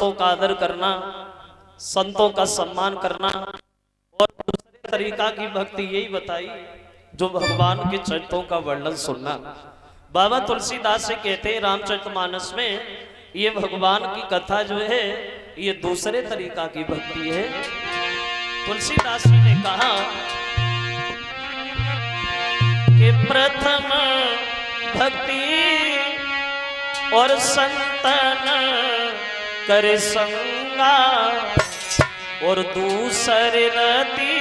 संतों का आदर करना, संतों का सम्मान करना और दूसरे तरीका की भक्ति यही बताई जो भगवान के चरित्रों का वर्णन सुनना। बाबा तुलसीदास से कहते हैं रामचरितमानस में ये भगवान की कथा जो है ये दूसरे तरीका की भक्ति है। तुलसीदास जी ने कहा कि प्रथम भक्ति और संतन करे संगा और दूसरे रति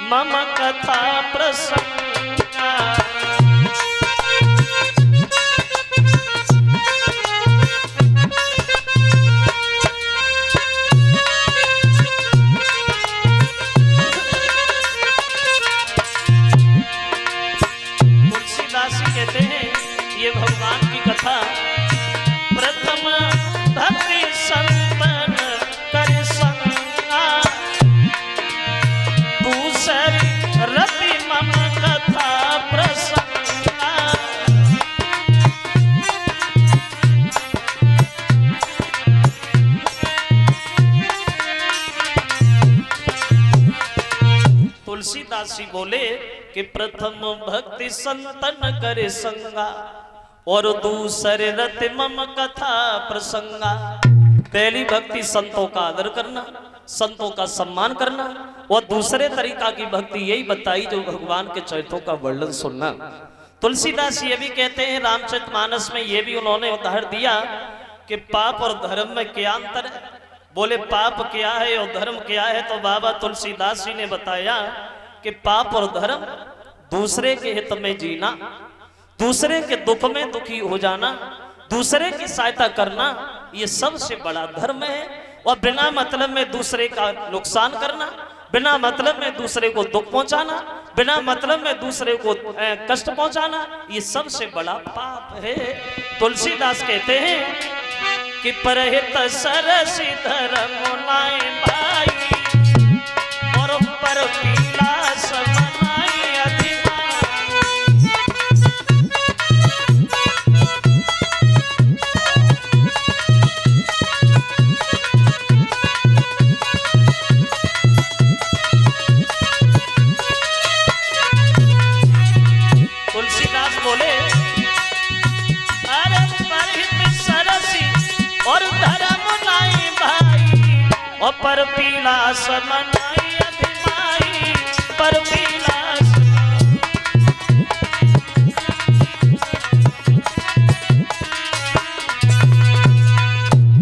मम कथा प्रसंगा। तुलसीदास जी कहते हैं ये भगवान की कथा प्रथम भक्ति संतन कर संगा दूसरी रति मम कथा प्रसंगा। तुलसीदास जी बोले कि प्रथम भक्ति संतन करे संगा और दूसरे रति मम कथा प्रसंगा। पहली भक्ति संतों का आदर करना, संतों का सम्मान करना और दूसरे तरीका की भक्ति यही बताई जो भगवान के चरित्रों का वर्णन सुनना। तुलसीदास ये भी कहते हैं रामचरितमानस में ये भी उन्होंने उदाहरण दिया कि पाप और धर्म में क्या अंतर है। बोले पाप क्या है और धर्म क्या है, तो बाबा तुलसीदास जी ने बताया कि पाप और धर्म दूसरे के हित में जीना, दूसरे के दुख में दुखी हो जाना, दूसरे की सहायता करना, ये सबसे बड़ा धर्म है। और बिना मतलब में दूसरे का नुकसान करना, बिना मतलब में दूसरे को दुख पहुंचाना, बिना मतलब में दूसरे को कष्ट पहुंचाना, ये सबसे बड़ा पाप है। तुलसीदास कहते हैं कि परहित सरसी धर्म नाय भाई और पर पीला समनाई अधिमाई। तुलसीदास बोले अरे परहित सरसी और धर्म नाई भाई और पर पीला समनाई अधिमाई। पर पीला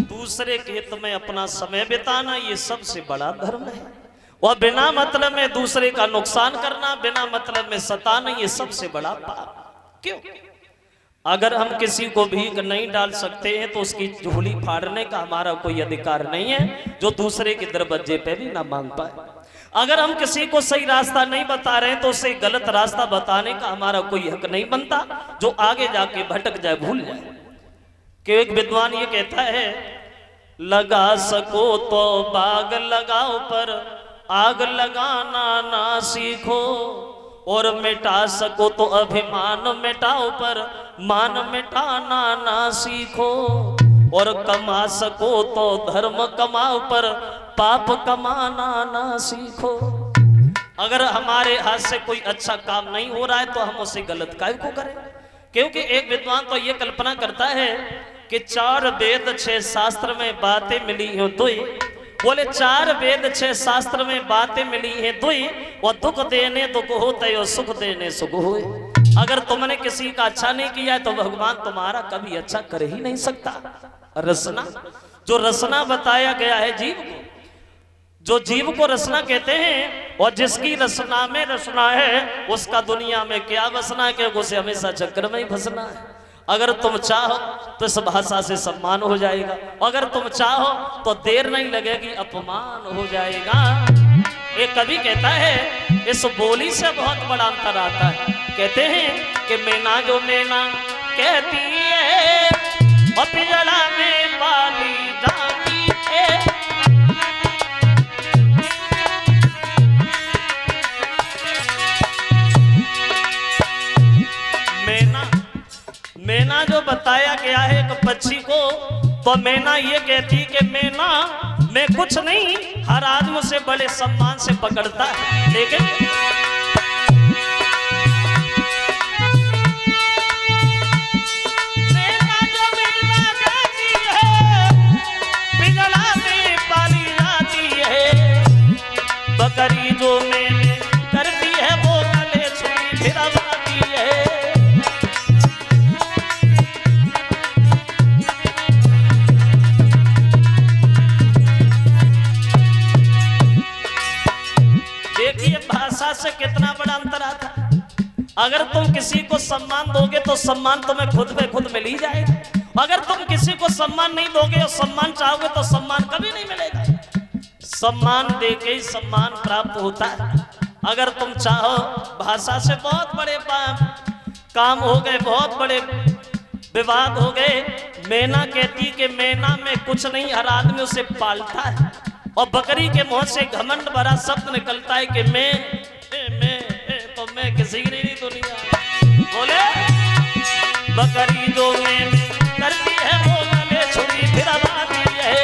दूसरे के हित में अपना समय बिताना ये सबसे बड़ा धर्म है। और बिना मतलब में दूसरे का नुकसान करना, बिना मतलब में सताना, ये सबसे बड़ा पाप। क्यों? अगर हम किसी को भीख नहीं डाल सकते हैं तो उसकी झोली फाड़ने का हमारा कोई अधिकार नहीं है जो दूसरे के दरवाजे पे भी ना मांग पाए। अगर हम किसी को सही रास्ता नहीं बता रहे हैं तो उसे गलत रास्ता बताने का हमारा कोई हक नहीं बनता जो आगे जाके भटक जाए, भूल जाए। कि एक विद्वान ये कहता है लगा सको तो बाग लगाओ पर आग लगाना ना सीखो और मिटा सको तो अभिमान मिटाओ पर मान मिटाना ना सीखो और कमा सको तो धर्म कमाओ पर पाप कमाना ना सीखो। अगर हमारे हाथ से कोई अच्छा काम नहीं हो रहा है तो हम उसे गलत काहे को करें। क्योंकि एक विद्वान तो ये कल्पना करता है कि 4 वेद 6 शास्त्र में बातें मिली हो दुई। बोले 4 वेद 6 शास्त्र में बातें मिली हैं दुई और दुख देने दुख होते और सुख देने सुख होए। अगर तुमने किसी का अच्छा नहीं किया तो भगवान तुम्हारा कभी अच्छा कर ही नहीं सकता। रसना, जो रसना बताया गया है जीव को, जो जीव को रसना कहते हैं और जिसकी रसना में रसना है उसका दुनिया में क्या बसना है, क्योंकि उसे हमेशा चक्कर में ही फंसना है। अगर तुम चाहो तो इस भाषा से सम्मान हो जाएगा, अगर तुम चाहो तो देर नहीं लगेगी अपमान हो जाएगा। एक कवि कहता है इस बोली से बहुत बड़ा अंतर आता है। कहते हैं कि मैना जो मैना कहती है और पिंजड़ा में पाली जाती है। मैना जो बताया गया है एक पक्षी को तो मैना ये कहती कि मैना मैं कुछ नहीं, हर आदमी से बड़े सम्मान से पकड़ता है, लेकिन मैना जो मैना कहती है पिघला में पाली जाती है, बकरी जो मैंने करती है वो गले छुई फिरवाती है। देखिए भाषा से कितना बड़ा अंतर आता है। अगर तुम किसी को सम्मान दोगे तो सम्मान तुम्हें खुद पे खुद मिल ही जाएगा, अगर तुम किसी को सम्मान नहीं दोगे और सम्मान चाहोगे तो सम्मान कभी नहीं मिलेगा। सम्मान देके ही सम्मान प्राप्त होता है। अगर तुम चाहो, भाषा से बहुत बड़े काम हो गए, बहुत बड़े विवाद हो गए। मैना कहती कि मैना में कुछ नहीं, हर आदमी उसे पालता है, और बकरी के मुंह से घमंड भरा शब्द निकलता है कि तो मैं किसी की नहीं दुनिया। बोले बकरी जो मैं करती है वो गले छुरी फिरवाती है।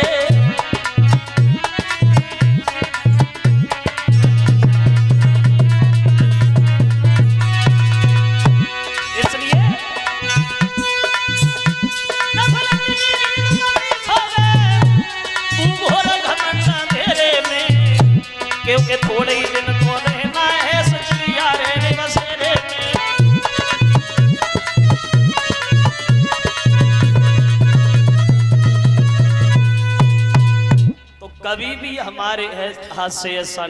इसलिए क्योंकि थोड़े ही दिन तो रहना है, सचलिया रहने बसेरे में। तो कभी भी हमारे हाथ से ऐसा